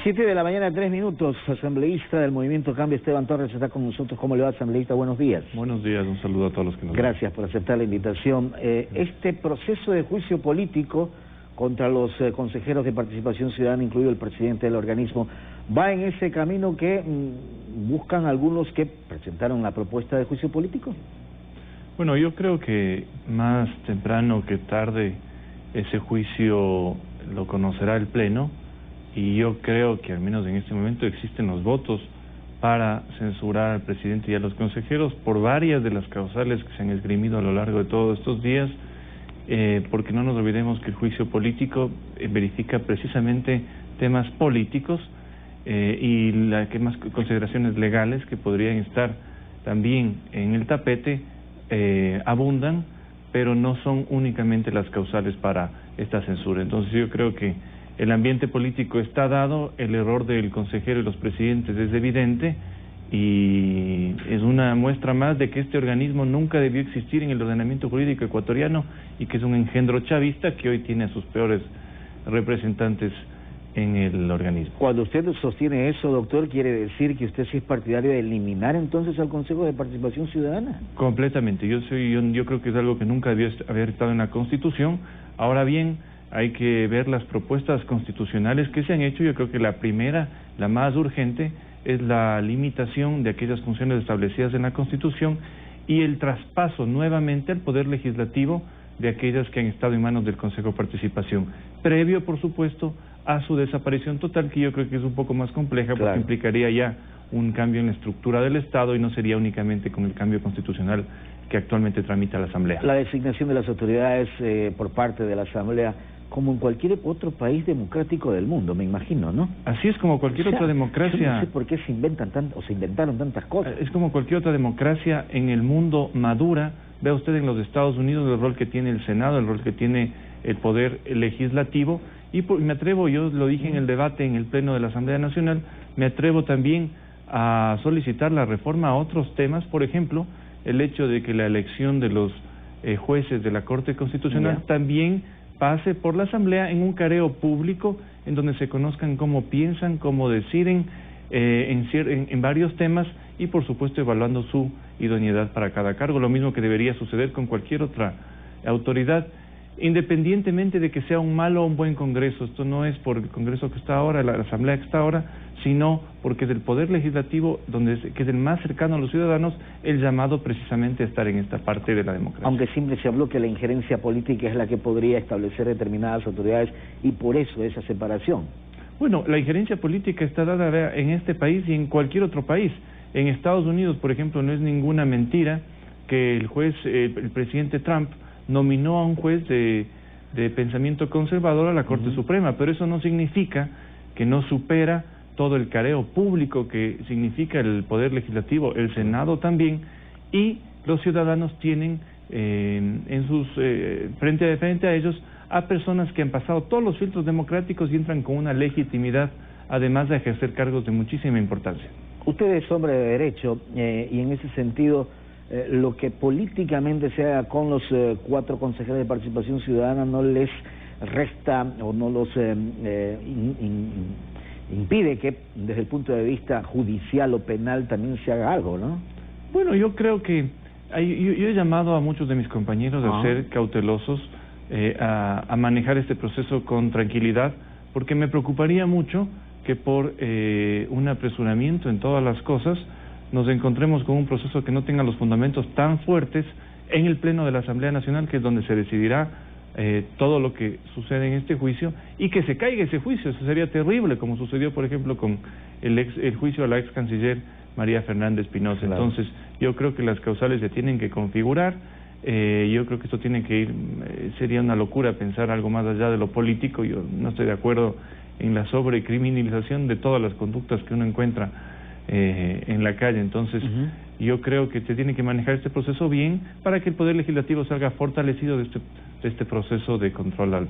7 de la mañana, 3 minutos. Asambleísta del Movimiento Cambio, Esteban Torres, está con nosotros. ¿Cómo le va, asambleísta? Buenos días. Buenos días, un saludo a todos los que nos ven. Gracias por aceptar la invitación. Este proceso de juicio político contra los consejeros de Participación Ciudadana, incluido el presidente del organismo, ¿va en ese camino que buscan algunos que presentaron la propuesta de juicio político? Bueno, yo creo que más temprano que tarde ese juicio lo conocerá el Pleno, y yo creo que al menos en este momento existen los votos para censurar al presidente y a los consejeros por varias de las causales que se han esgrimido a lo largo de todos estos días, porque no nos olvidemos que el juicio político verifica precisamente temas políticos y que más consideraciones legales que podrían estar también en el tapete abundan, pero no son únicamente las causales para esta censura. Entonces yo creo que el ambiente político está dado, el error del consejero y los presidentes es evidente, y es una muestra más de que este organismo nunca debió existir en el ordenamiento jurídico ecuatoriano y que es un engendro chavista que hoy tiene a sus peores representantes en el organismo. Cuando usted sostiene eso, doctor, ¿quiere decir que usted sí es partidario de eliminar entonces al Consejo de Participación Ciudadana? Completamente. Yo creo que es algo que nunca debió haber estado en la Constitución. Ahora bien, hay que ver las propuestas constitucionales que se han hecho. Yo creo que la primera, la más urgente, es la limitación de aquellas funciones establecidas en la Constitución y el traspaso nuevamente al Poder Legislativo de aquellas que han estado en manos del Consejo de Participación, previo, por supuesto, a su desaparición total, que yo creo que es un poco más compleja, porque claro, implicaría ya un cambio en la estructura del Estado y no sería únicamente con el cambio constitucional que actualmente tramita la Asamblea. La designación de las autoridades por parte de la Asamblea, como en cualquier otro país democrático del mundo, me imagino, ¿no? Así es, como cualquier otra democracia. Yo no sé por qué se inventaron tantas cosas. Es como cualquier otra democracia en el mundo madura. Vea usted en los Estados Unidos el rol que tiene el Senado, el rol que tiene el Poder Legislativo, y me atrevo, yo lo dije en el debate en el Pleno de la Asamblea Nacional, me atrevo también a solicitar la reforma a otros temas, por ejemplo, el hecho de que la elección de los jueces de la Corte Constitucional también pase por la Asamblea en un careo público, en donde se conozcan cómo piensan, cómo deciden en varios temas, y por supuesto evaluando su idoneidad para cada cargo, lo mismo que debería suceder con cualquier otra autoridad, independientemente de que sea un malo o un buen Congreso. Esto no es por el Congreso que está ahora, la Asamblea que está ahora, sino porque es el Poder Legislativo, que es el más cercano a los ciudadanos, el llamado precisamente a estar en esta parte de la democracia. Aunque siempre se habló que la injerencia política es la que podría establecer determinadas autoridades, y por eso esa separación. Bueno, la injerencia política está dada en este país y en cualquier otro país. En Estados Unidos, por ejemplo, no es ninguna mentira que el presidente Trump nominó a un juez de pensamiento conservador a la Corte Suprema, pero eso no significa que no supera todo el careo público que significa el Poder Legislativo, el Senado también, y los ciudadanos tienen frente a ellos a personas que han pasado todos los filtros democráticos y entran con una legitimidad, además de ejercer cargos de muchísima importancia. Usted es hombre de derecho, y en ese sentido, lo que políticamente se haga con los 4 consejeros de Participación Ciudadana no les resta o no los impide que desde el punto de vista judicial o penal también se haga algo, ¿no? Bueno, yo creo que yo he llamado a muchos de mis compañeros a ser cautelosos, a manejar este proceso con tranquilidad, porque me preocuparía mucho que por un apresuramiento en todas las cosas nos encontremos con un proceso que no tenga los fundamentos tan fuertes en el Pleno de la Asamblea Nacional, que es donde se decidirá todo lo que sucede en este juicio, y que se caiga ese juicio. Eso sería terrible, como sucedió, por ejemplo, con el juicio a la ex canciller María Fernández Pinoza. Claro. Entonces, yo creo que las causales se tienen que configurar. Yo creo que esto tiene que ir, sería una locura pensar algo más allá de lo político. Yo no estoy de acuerdo en la sobrecriminalización de todas las conductas que uno encuentra en la calle. Entonces, yo creo que se tiene que manejar este proceso bien para que el Poder Legislativo salga fortalecido de este proceso de control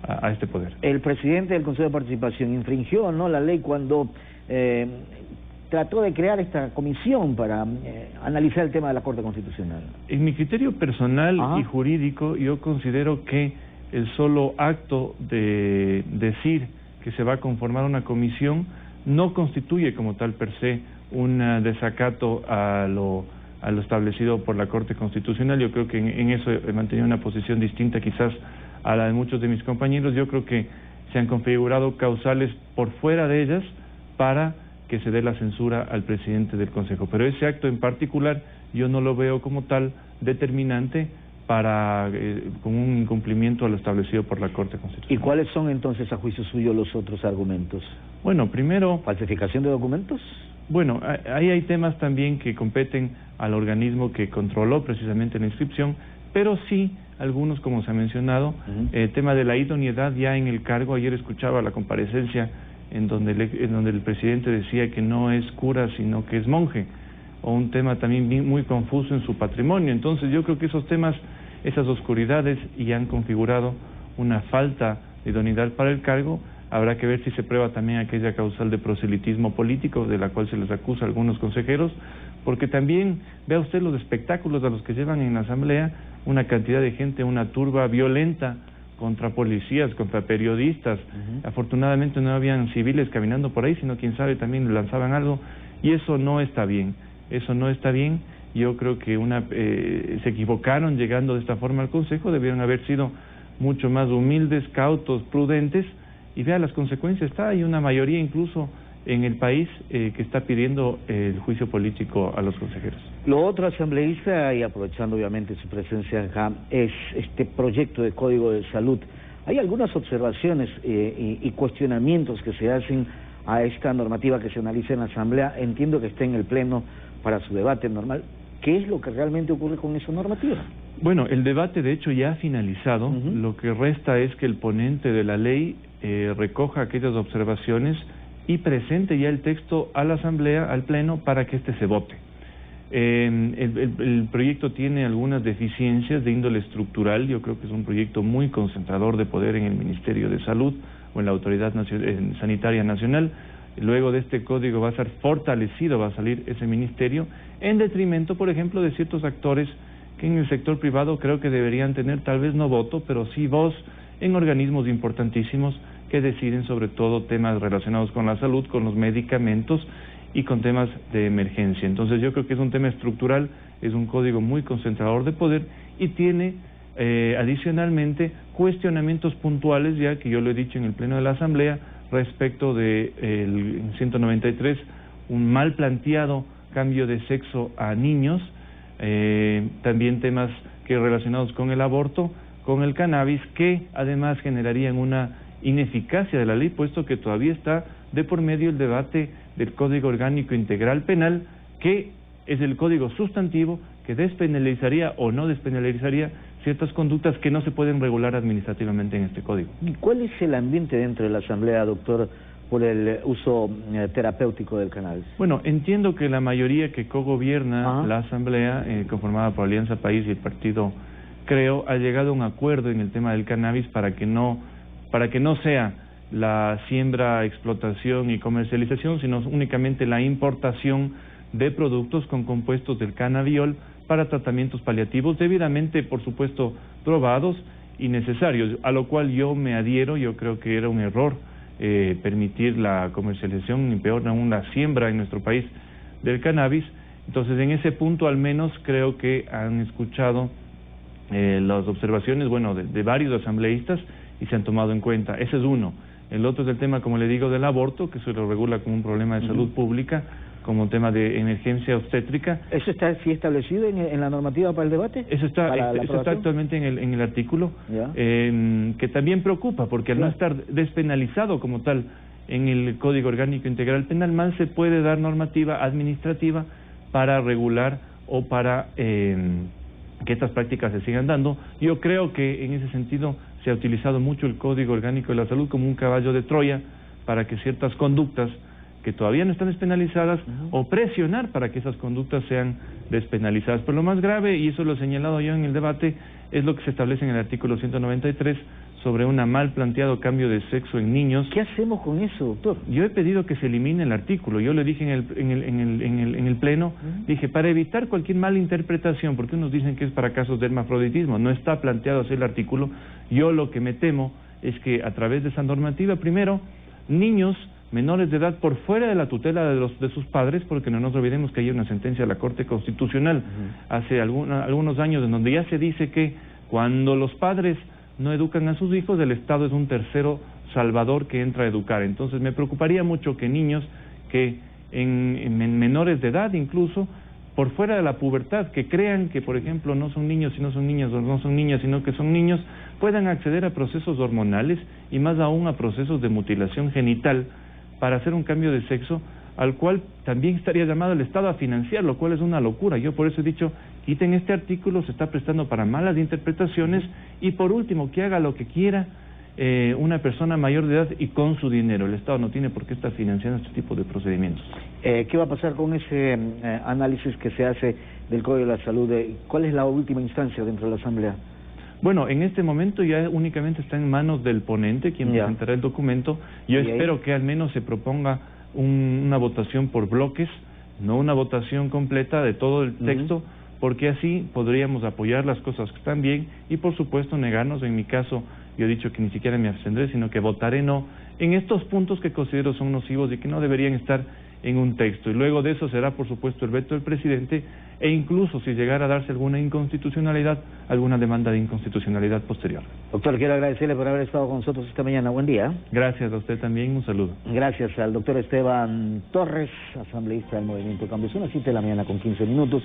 a este poder. El presidente del Consejo de Participación infringió, ¿no?, la ley cuando trató de crear esta comisión para analizar el tema de la Corte Constitucional. En mi criterio personal y jurídico, yo considero que el solo acto de decir que se va a conformar una comisión no constituye como tal per se un desacato a lo establecido por la Corte Constitucional. Yo creo que en eso he mantenido una posición distinta quizás a la de muchos de mis compañeros. Yo creo que se han configurado causales por fuera de ellas para que se dé la censura al presidente del Consejo, pero ese acto en particular yo no lo veo como tal determinante para con un incumplimiento a lo establecido por la Corte Constitucional. ¿Y cuáles son entonces, a juicio suyo, los otros argumentos? Bueno, primero... ¿Falsificación de documentos? Bueno, ahí hay temas también que competen al organismo que controló precisamente la inscripción, pero sí algunos, como se ha mencionado, tema de la idoneidad ya en el cargo. Ayer escuchaba la comparecencia en donde el presidente decía que no es cura, sino que es monje, o un tema también muy confuso en su patrimonio. Entonces yo creo que esos temas, esas oscuridades, ya han configurado una falta de idoneidad para el cargo. Habrá que ver si se prueba también aquella causal de proselitismo político de la cual se les acusa a algunos consejeros, porque también vea usted los espectáculos a los que llevan en la asamblea una cantidad de gente, una turba violenta contra policías, contra periodistas. Afortunadamente no habían civiles caminando por ahí, sino quién sabe también lanzaban algo, y eso no está bien. Eso no está bien. Yo creo que se equivocaron llegando de esta forma al Consejo. Debieron haber sido mucho más humildes, cautos, prudentes, y vea las consecuencias. Hay una mayoría incluso en el país que está pidiendo el juicio político a los consejeros. Lo otro, asambleísta, y aprovechando obviamente su presencia acá, es este proyecto de Código de Salud. Hay algunas observaciones y cuestionamientos que se hacen a esta normativa que se analiza en la asamblea. Entiendo que está en el pleno para su debate normal. ¿Qué es lo que realmente ocurre con esa normativa? Bueno, el debate de hecho ya ha finalizado. Lo que resta es que el ponente de la ley recoja aquellas observaciones y presente ya el texto a la asamblea, al pleno, para que éste se vote. El proyecto tiene algunas deficiencias de índole estructural. Yo creo que es un proyecto muy concentrador de poder en el Ministerio de Salud o en la Autoridad Sanitaria Nacional. Luego de este código va a ser fortalecido, va a salir ese ministerio, en detrimento, por ejemplo, de ciertos actores que en el sector privado creo que deberían tener, tal vez no voto, pero sí voz en organismos importantísimos que deciden sobre todo temas relacionados con la salud, con los medicamentos y con temas de emergencia. Entonces yo creo que es un tema estructural, es un código muy concentrador de poder y tiene adicionalmente cuestionamientos puntuales, ya que yo lo he dicho en el pleno de la asamblea, respecto de el 193, un mal planteado cambio de sexo a niños, también temas que relacionados con el aborto, con el cannabis, que además generarían una ineficacia de la ley, puesto que todavía está de por medio el debate del Código Orgánico Integral Penal, que es el código sustantivo que despenalizaría o no despenalizaría ciertas conductas que no se pueden regular administrativamente en este código. ¿Y cuál es el ambiente dentro de la asamblea, doctor, por el uso terapéutico del cannabis? Bueno, entiendo que la mayoría que cogobierna la asamblea, conformada por Alianza País y el partido Creo, ha llegado a un acuerdo en el tema del cannabis para que no sea la siembra, explotación y comercialización, sino únicamente la importación de productos con compuestos del cannabiol para tratamientos paliativos debidamente, por supuesto, probados y necesarios, a lo cual yo me adhiero. Yo creo que era un error permitir la comercialización y peor aún la siembra en nuestro país del cannabis. Entonces, en ese punto al menos creo que han escuchado las observaciones, bueno, de varios asambleístas y se han tomado en cuenta. Ese es uno. El otro es el tema, como le digo, del aborto, que se lo regula como un problema de salud pública, como un tema de emergencia obstétrica. ¿Eso está sí establecido en la normativa para el debate? Eso está actualmente en el artículo, que también preocupa, porque al no estar despenalizado como tal en el Código Orgánico Integral Penal, más se puede dar normativa administrativa para regular o para que estas prácticas se sigan dando. Yo creo que en ese sentido se ha utilizado mucho el Código Orgánico de la Salud como un caballo de Troya para que ciertas conductas que todavía no están despenalizadas o presionar para que esas conductas sean despenalizadas. Pero lo más grave, y eso lo he señalado yo en el debate, es lo que se establece en el artículo 193 sobre un mal planteado cambio de sexo en niños. ¿Qué hacemos con eso, doctor? Yo he pedido que se elimine el artículo. Yo le dije en el pleno, dije, para evitar cualquier mala interpretación, porque unos dicen que es para casos de hermafroditismo, no está planteado así el artículo. Yo lo que me temo es que a través de esa normativa, primero, niños menores de edad por fuera de la tutela de sus padres, porque no nos olvidemos que hay una sentencia de la Corte Constitucional hace algunos años en donde ya se dice que cuando los padres no educan a sus hijos, el Estado es un tercero salvador que entra a educar. Entonces me preocuparía mucho que niños que en menores de edad incluso, por fuera de la pubertad, que crean que, por ejemplo, no son niños, sino son niñas, o no son niñas, sino que son niños, puedan acceder a procesos hormonales y más aún a procesos de mutilación genital para hacer un cambio de sexo, al cual también estaría llamado el Estado a financiar, lo cual es una locura. Yo por eso he dicho, quiten este artículo, se está prestando para malas interpretaciones, y por último, que haga lo que quiera una persona mayor de edad y con su dinero. El Estado no tiene por qué estar financiando este tipo de procedimientos. ¿Qué va a pasar con ese análisis que se hace del Código de la Salud? ¿Cuál es la última instancia dentro de la Asamblea? Bueno, en este momento ya únicamente está en manos del ponente, quien presentará el documento. Yo espero que al menos se proponga una votación por bloques, no una votación completa de todo el texto, porque así podríamos apoyar las cosas que están bien y, por supuesto, negarnos. En mi caso, yo he dicho que ni siquiera me abstendré, sino que votaré no en estos puntos que considero son nocivos y que no deberían estar en un texto. Y luego de eso será, por supuesto, el veto del presidente, e incluso si llegara a darse alguna inconstitucionalidad, alguna demanda de inconstitucionalidad posterior. Doctor, quiero agradecerle por haber estado con nosotros esta mañana. Buen día. Gracias a usted también, un saludo. Gracias al doctor Esteban Torres, asambleísta del Movimiento Cambio. Son las 7 de la mañana con 15 minutos.